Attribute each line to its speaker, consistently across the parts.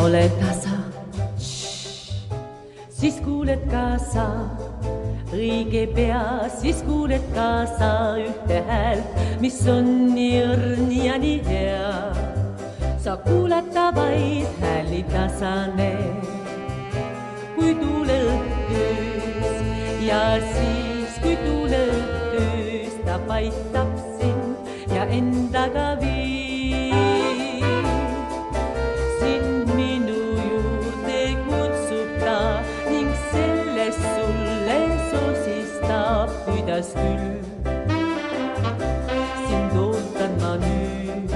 Speaker 1: ole tasa, siis kuuled ka sa, õige pea, siis kuuled ka sa ühte häält, mis on nii õrn ja nii hea. Sa kuulata vaid hääli tasane, kui tuule õhtus ja siis, kui tuule õhtus ta paistab sind ja endaga viib. Sind minu juurde kutsub ta ning sellest sulle sosistab, kuidas küll. Sind ootan ma nüüd,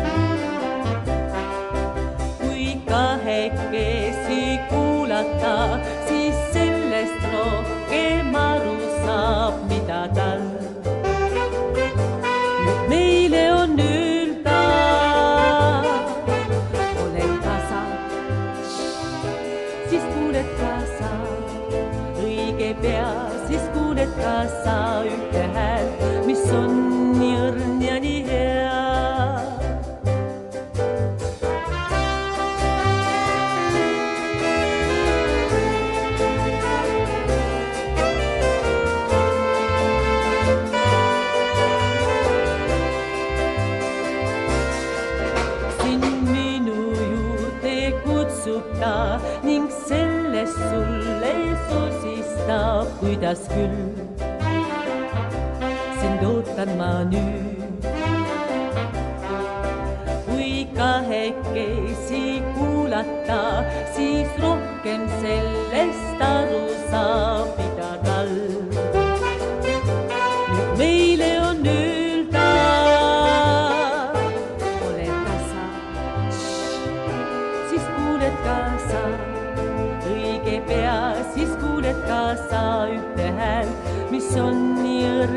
Speaker 1: kui kahekesi kuulata, siis sellest rohkem aru saab, mida tal nüüd meile on öelda. Ole tasa, siis kuuled ka sa, õige pea, siis kuuled ka sa ühte häält, mis on nii õrn ja nii hea. Ning sellest sulle sosistab, kuidas küll. Sind ootan ma nüüd, kui kahekesi kuulata, siis rohkem sellest aru saab, mida tal nüüd meile on öelda. Ole tasa, siis kuuled ka sa, õige pea, siis kuuled ka sa ühte häält, mis on nii õrn